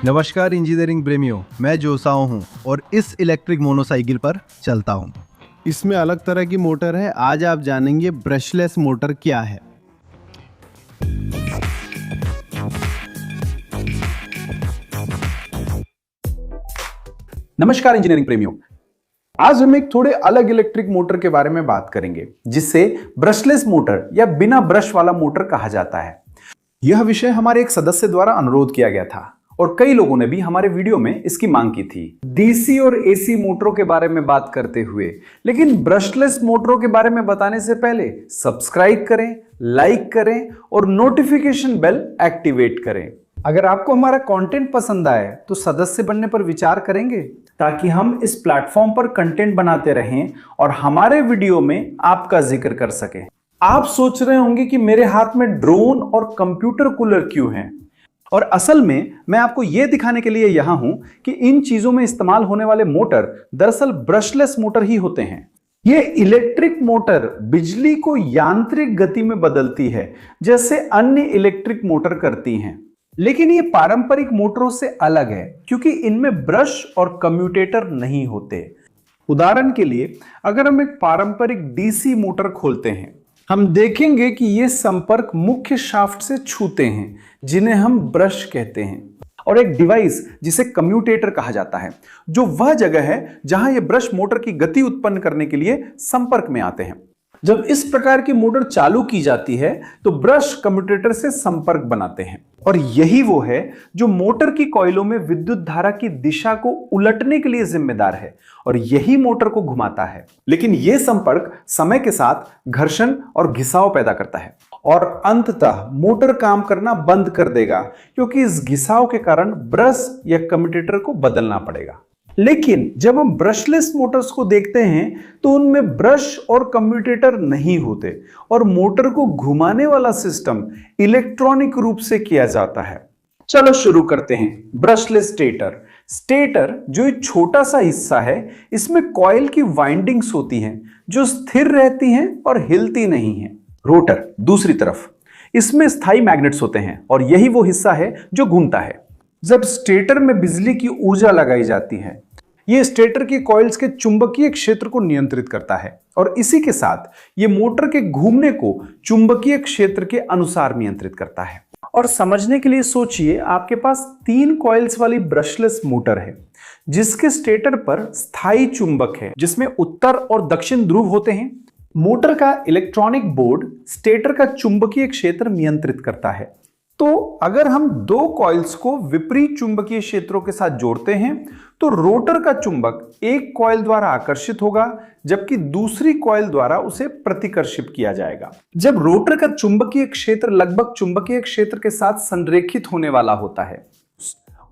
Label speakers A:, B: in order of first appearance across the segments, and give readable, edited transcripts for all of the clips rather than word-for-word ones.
A: नमस्कार इंजीनियरिंग प्रेमियों, मैं जोसाओ हूँ और इस इलेक्ट्रिक मोटरसाइकिल पर चलता हूँ।
B: इसमें अलग तरह की मोटर है। आज आप जानेंगे ब्रशलेस मोटर क्या है।
C: नमस्कार इंजीनियरिंग प्रेमियों, आज हम एक थोड़े अलग इलेक्ट्रिक मोटर के बारे में बात करेंगे जिसे ब्रशलेस मोटर या बिना ब्रश वाला मोटर कहा जाता है। यह विषय हमारे एक सदस्य द्वारा अनुरोध किया गया था और कई लोगों ने भी हमारे वीडियो में इसकी मांग की थी। डीसी और एसी मोटरों के बारे में बात करते हुए, लेकिन ब्रशलेस मोटरों के बारे में बताने से पहले सब्सक्राइब करें, लाइक करें और नोटिफिकेशन बेल एक्टिवेट करें। अगर आपको हमारा कंटेंट पसंद आए तो सदस्य बनने पर विचार करेंगे ताकि हम इस प्लेटफॉर्म पर कंटेंट बनाते रहें और हमारे वीडियो में आपका जिक्र कर सकें। आप सोच रहे होंगे कि मेरे हाथ में ड्रोन और कंप्यूटर कूलर क्यों है, और असल में मैं आपको यह दिखाने के लिए यहां हूं कि इन चीजों में इस्तेमाल होने वाले मोटर दरअसल ब्रशलेस मोटर ही होते हैं। ये इलेक्ट्रिक मोटर बिजली को यांत्रिक गति में बदलती है जैसे अन्य इलेक्ट्रिक मोटर करती हैं, लेकिन ये पारंपरिक मोटरों से अलग है क्योंकि इनमें ब्रश और कम्यूटेटर नहीं होते। उदाहरण के लिए अगर हम एक पारंपरिक डीसी मोटर खोलते हैं, हम देखेंगे कि ये संपर्क मुख्य शाफ्ट से छूते हैं जिन्हें हम ब्रश कहते हैं, और एक डिवाइस जिसे कम्यूटेटर कहा जाता है जो वह जगह है जहां ये ब्रश मोटर की गति उत्पन्न करने के लिए संपर्क में आते हैं। जब इस प्रकार की मोटर चालू की जाती है तो ब्रश कम्यूटेटर से संपर्क बनाते हैं, और यही वो है जो मोटर की कॉइलों में विद्युत धारा की दिशा को उलटने के लिए जिम्मेदार है और यही मोटर को घुमाता है। लेकिन यह संपर्क समय के साथ घर्षण और घिसाव पैदा करता है और अंततः मोटर काम करना बंद कर देगा क्योंकि इस घिसाव के कारण ब्रश या कम्यूटेटर को बदलना पड़ेगा। लेकिन जब हम ब्रशलेस मोटर्स को देखते हैं तो उनमें ब्रश और कम्यूटेटर नहीं होते और मोटर को घुमाने वाला सिस्टम इलेक्ट्रॉनिक रूप से किया जाता है। चलो शुरू करते हैं। Brushless stator. स्टेटर जो एक छोटा सा हिस्सा है, इसमें कॉइल की वाइंडिंग्स होती हैं जो स्थिर रहती हैं और हिलती नहीं हैं। रोटर दूसरी तरफ, इसमें स्थायी मैग्नेट्स होते हैं और यही वो हिस्सा है जो घूमता है। जब स्टेटर में बिजली की ऊर्जा लगाई जाती है, यह स्टेटर की कॉइल्स के चुंबकीय क्षेत्र को नियंत्रित करता है और इसी के साथ यह मोटर के घूमने को चुंबकीय क्षेत्र के अनुसार नियंत्रित करता है। और समझने के लिए सोचिए, आपके पास 3 कॉइल्स वाली ब्रशलेस मोटर है जिसके स्टेटर पर स्थायी चुंबक है जिसमें उत्तर और दक्षिण ध्रुव होते हैं। मोटर का इलेक्ट्रॉनिक बोर्ड स्टेटर का चुंबकीय क्षेत्र नियंत्रित करता है। तो अगर हम 2 कॉइल्स को विपरीत चुंबकीय क्षेत्रों के साथ जोड़ते हैं तो रोटर का चुंबक एक कॉइल द्वारा आकर्षित होगा जबकि दूसरी कॉइल द्वारा उसे प्रतिकर्षित किया जाएगा। जब रोटर का चुंबकीय क्षेत्र लगभग चुंबकीय क्षेत्र के साथ संरेखित होने वाला होता है,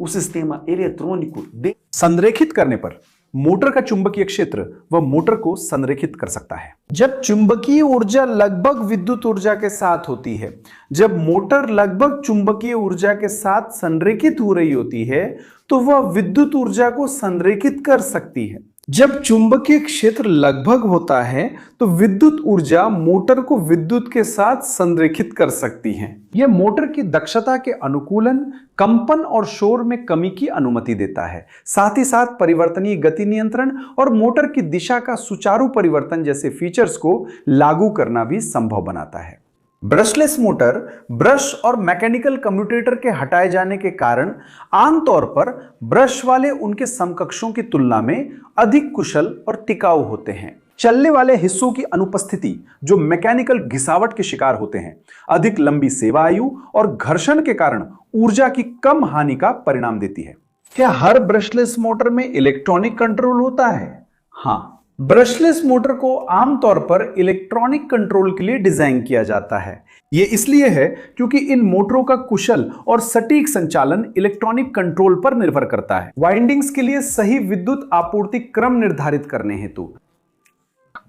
C: उस sistema eletrônico संरेखित करने पर मोटर का चुंबकीय क्षेत्र वह मोटर को संरेखित कर सकता है। जब चुंबकीय ऊर्जा लगभग विद्युत ऊर्जा के साथ होती है, जब मोटर लगभग चुंबकीय ऊर्जा के साथ संरेखित हो रही होती है तो वह विद्युत ऊर्जा को संरेखित कर सकती है। जब चुंबकीय क्षेत्र लगभग होता है तो विद्युत ऊर्जा मोटर को विद्युत के साथ संरेखित कर सकती है। यह मोटर की दक्षता के अनुकूलन, कंपन और शोर में कमी की अनुमति देता है। साथ ही साथ परिवर्तनीय गति नियंत्रण और मोटर की दिशा का सुचारू परिवर्तन जैसे फीचर्स को लागू करना भी संभव बनाता है। ब्रशलेस मोटर ब्रश और मैकेनिकल कम्यूटेटर के हटाए जाने के कारण आमतौर पर ब्रश वाले उनके समकक्षों की तुलना में अधिक कुशल और टिकाऊ होते हैं। चलने वाले हिस्सों की अनुपस्थिति जो मैकेनिकल घिसावट के शिकार होते हैं, अधिक लंबी सेवा आयु और घर्षण के कारण ऊर्जा की कम हानि का परिणाम देती है। क्या हर ब्रशलेस मोटर में इलेक्ट्रॉनिक कंट्रोल होता है? हाँ, ब्रशलेस मोटर को आमतौर पर इलेक्ट्रॉनिक कंट्रोल के लिए डिजाइन किया जाता है। यह इसलिए है क्योंकि इन मोटरों का कुशल और सटीक संचालन इलेक्ट्रॉनिक कंट्रोल पर निर्भर करता है। वाइंडिंग्स के लिए सही विद्युत आपूर्ति क्रम निर्धारित करने हेतु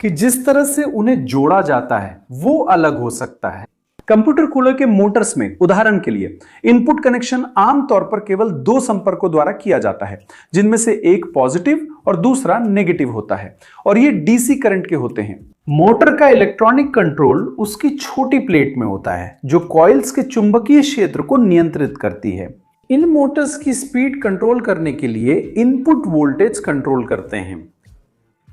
C: कि जिस तरह से उन्हें जोड़ा जाता है वो अलग हो सकता है। कंप्यूटर कूलर के मोटर्स में उदाहरण के लिए इनपुट कनेक्शन आमतौर पर केवल 2 संपर्कों द्वारा किया जाता है जिनमें से एक पॉजिटिव और दूसरा नेगेटिव होता है और ये डीसी करंट के होते हैं। मोटर का इलेक्ट्रॉनिक कंट्रोल उसकी छोटी प्लेट में होता है जो कॉइल्स के चुंबकीय क्षेत्र को नियंत्रित करती है। इन मोटर्स की स्पीड कंट्रोल करने के लिए इनपुट वोल्टेज कंट्रोल करते हैं।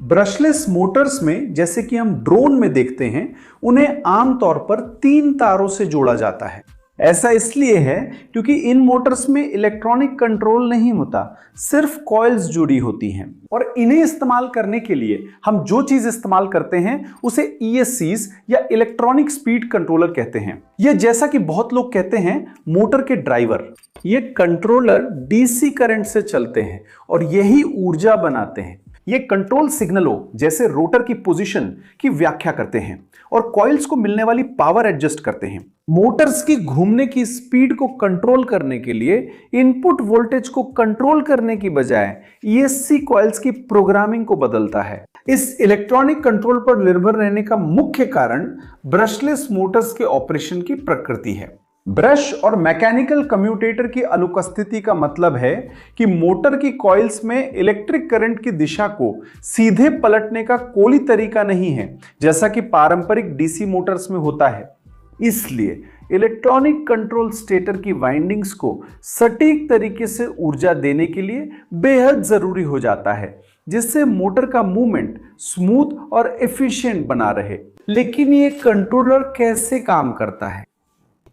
C: ब्रशलेस मोटर्स में, जैसे कि हम ड्रोन में देखते हैं, उन्हें आमतौर पर 3 तारों से जोड़ा जाता है। ऐसा इसलिए है क्योंकि इन मोटर्स में इलेक्ट्रॉनिक कंट्रोल नहीं होता, सिर्फ कॉइल्स जुड़ी होती हैं। और इन्हें इस्तेमाल करने के लिए हम जो चीज इस्तेमाल करते हैं उसे ESCs या इलेक्ट्रॉनिक स्पीड कंट्रोलर कहते हैं। ये, जैसा कि बहुत लोग कहते हैं, मोटर के ड्राइवर। ये कंट्रोलर DC करंट से चलते हैं और यही ऊर्जा बनाते हैं। ये कंट्रोल सिग्नलों, जैसे रोटर की पोजीशन की व्याख्या करते हैं और कॉइल्स को मिलने वाली पावर एडजस्ट करते हैं। मोटर्स की घूमने की स्पीड को कंट्रोल करने के लिए इनपुट वोल्टेज को कंट्रोल करने की बजाय ESC कॉइल्स की प्रोग्रामिंग को बदलता है। इस इलेक्ट्रॉनिक कंट्रोल पर निर्भर रहने का मुख्य कारण ब्रशलेस मोटर्स के ऑपरेशन की प्रकृति है। ब्रश और मैकेनिकल कम्यूटेटर की अनुपस्थिति का मतलब है कि मोटर की कॉइल्स में इलेक्ट्रिक करंट की दिशा को सीधे पलटने का कोई तरीका नहीं है, जैसा कि पारंपरिक DC मोटर्स में होता है। इसलिए इलेक्ट्रॉनिक कंट्रोल स्टेटर की वाइंडिंग्स को सटीक तरीके से ऊर्जा देने के लिए बेहद जरूरी हो जाता है, जिससे मोटर का मूवमेंट स्मूथ और एफिशिएंट बना रहे। लेकिन ये कंट्रोलर कैसे काम करता है?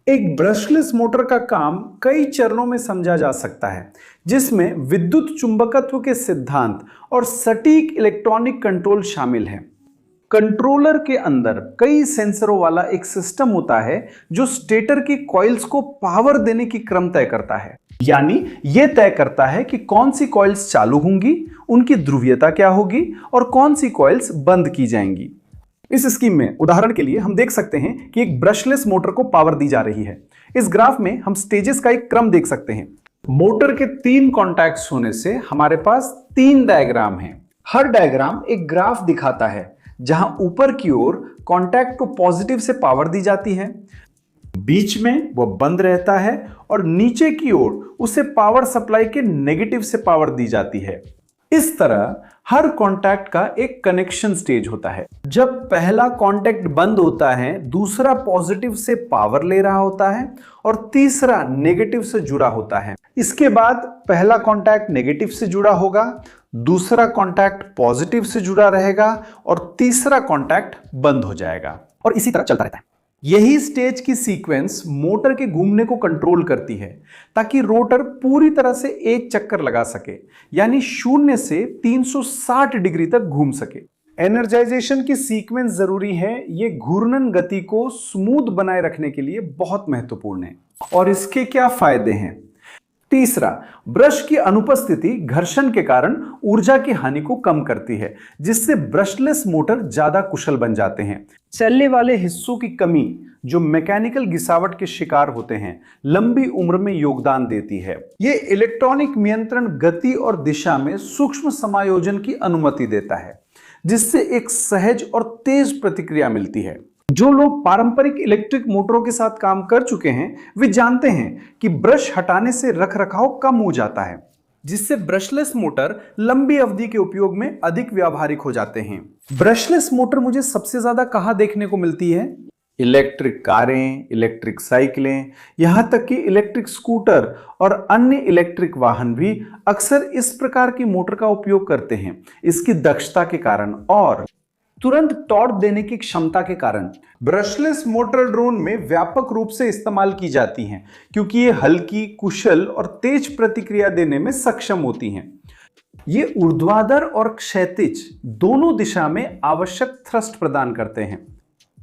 C: एक ब्रशलेस मोटर का काम कई चरणों में समझा जा सकता है, जिसमें विद्युत चुंबकत्व के सिद्धांत और सटीक इलेक्ट्रॉनिक कंट्रोल शामिल है। कंट्रोलर के अंदर कई सेंसरों वाला एक सिस्टम होता है जो स्टेटर की कॉइल्स को पावर देने की क्रम तय करता है। यानी यह तय करता है कि कौन सी कॉइल्स चालू होंगी, उनकी ध्रुवीयता क्या होगी और कौन सी कॉइल्स बंद की जाएंगी। इस स्कीम में उदाहरण के लिए हम देख सकते हैं कि एक ब्रशलेस मोटर को पावर दी जा रही है। इस ग्राफ में हम स्टेजेस का एक क्रम देख सकते हैं। मोटर के 3 कॉन्टैक्ट्स होने से हमारे पास 3 डायग्राम हैं। हर डायग्राम एक ग्राफ दिखाता है, जहां ऊपर की ओर कॉन्टैक्ट को पॉजिटिव से पावर दी जाती है, बीच में वह बंद रहता है और नीचे की ओर उसे पावर सप्लाई के नेगेटिव से पावर दी जाती है। इस तरह हर कॉन्टैक्ट का एक कनेक्शन स्टेज होता है। जब पहला कॉन्टैक्ट बंद होता है, दूसरा पॉजिटिव से पावर ले रहा होता है और तीसरा नेगेटिव से जुड़ा होता है। इसके बाद पहला कॉन्टैक्ट नेगेटिव से जुड़ा होगा, दूसरा कॉन्टैक्ट पॉजिटिव से जुड़ा रहेगा और तीसरा कॉन्टैक्ट बंद हो जाएगा और इसी तरह चलता रहता है। यही स्टेज की सीक्वेंस मोटर के घूमने को कंट्रोल करती है, ताकि रोटर पूरी तरह से एक चक्कर लगा सके, यानी 0 से 360 डिग्री तक घूम सके। एनर्जाइजेशन की सीक्वेंस जरूरी है। यह घूर्णन गति को स्मूथ बनाए रखने के लिए बहुत महत्वपूर्ण है। और इसके क्या फायदे हैं? तीसरा, ब्रश की अनुपस्थिति घर्षण के कारण ऊर्जा की हानि को कम करती है, जिससे ब्रशलेस मोटर ज्यादा कुशल बन जाते हैं। चलने वाले हिस्सों की कमी, जो मैकेनिकल घिसावट के शिकार होते हैं, लंबी उम्र में योगदान देती है। ये इलेक्ट्रॉनिक नियंत्रण गति और दिशा में सूक्ष्म समायोजन की अनुमति देता है, जिससे एक सहज और तेज प्रतिक्रिया मिलती है। जो लोग पारंपरिक इलेक्ट्रिक मोटरों के साथ काम कर चुके हैं, वे जानते हैं कि ब्रश हटाने से रखरखाव कम हो जाता है, जिससे ब्रशलेस मोटर लंबी अवधि के उपयोग में अधिक व्यावहारिक हो जाते हैं। ब्रशलेस मोटर मुझे सबसे ज्यादा कहां देखने को मिलती है? इलेक्ट्रिक कारें, इलेक्ट्रिक साइकिलें, यहां तक कि इलेक्ट्रिक स्कूटर और अन्य इलेक्ट्रिक वाहन भी अक्सर इस प्रकार की मोटर का उपयोग करते हैं। इसकी दक्षता के कारण और तुरंत टॉर्क देने की क्षमता के कारण ब्रशलेस मोटर ड्रोन में व्यापक रूप से इस्तेमाल की जाती हैं, क्योंकि ये हल्की, कुशल और तेज प्रतिक्रिया देने में सक्षम होती हैं। ये ऊर्ध्वाधर और क्षैतिज दोनों दिशा में आवश्यक थ्रस्ट प्रदान करते हैं।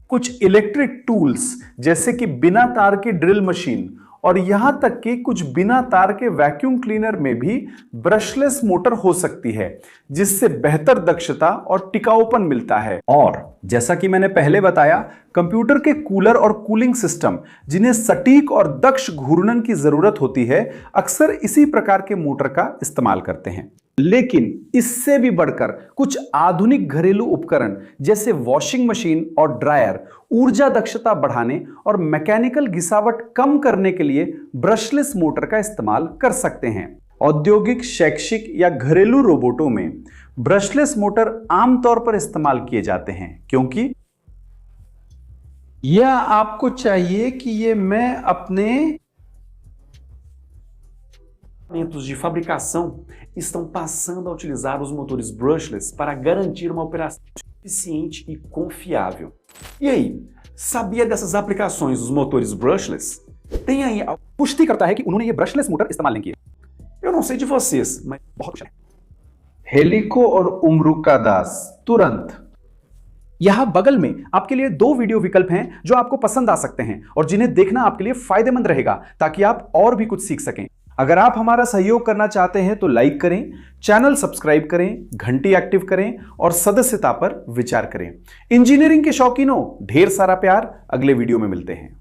C: कुछ इलेक्ट्रिक टूल्स, जैसे कि बिना तार की ड्रिल मशीन और यहां तक कि कुछ बिना तार के वैक्यूम क्लीनर में भी ब्रशलेस मोटर हो सकती है, जिससे बेहतर दक्षता और टिकाऊपन मिलता है। और जैसा कि मैंने पहले बताया, कंप्यूटर के कूलर और कूलिंग सिस्टम, जिन्हें सटीक और दक्ष घूर्णन की जरूरत होती है, अक्सर इसी प्रकार के मोटर का इस्तेमाल करते हैं। लेकिन इससे भी बढ़कर कुछ आधुनिक घरेलू उपकरण, जैसे वॉशिंग मशीन और ड्रायर, ऊर्जा दक्षता बढ़ाने और मैकेनिकल घिसावट कम करने के लिए ब्रशलेस मोटर का इस्तेमाल कर सकते हैं। औद्योगिक, शैक्षिक या घरेलू रोबोटों में ब्रशलेस मोटर आमतौर पर इस्तेमाल किए जाते हैं, क्योंकि यह आपको चाहिए कि मैं अपने de fabricação estão passando a utilizar os motores brushless para garantir uma operação eficiente e confiável. E aí, sabia dessas aplicações dos motores brushless? Tem aí पुष्टि करता है कि उन्होंने ये ब्रशलेस मोटर इस्तेमाल नहीं किए। Eu não sei de vocês, mas बहुत कुछ है।
B: हेलिको और उम्रुका दास तुरंत।
C: यहाँ बगल में आपके लिए 2 वीडियो विकल्प हैं जो आपको पसंद आ सकते हैं और जिन्हें देखना आपके लिए फायदेमंद रहेगा ताकि आप और भी कुछ सीख सकें।
B: अगर आप हमारा सहयोग करना चाहते हैं तो लाइक करें, चैनल सब्सक्राइब करें, घंटी एक्टिव करें और सदस्यता पर विचार करें। इंजीनियरिंग के शौकीनों, ढेर सारा प्यार। अगले वीडियो में मिलते हैं।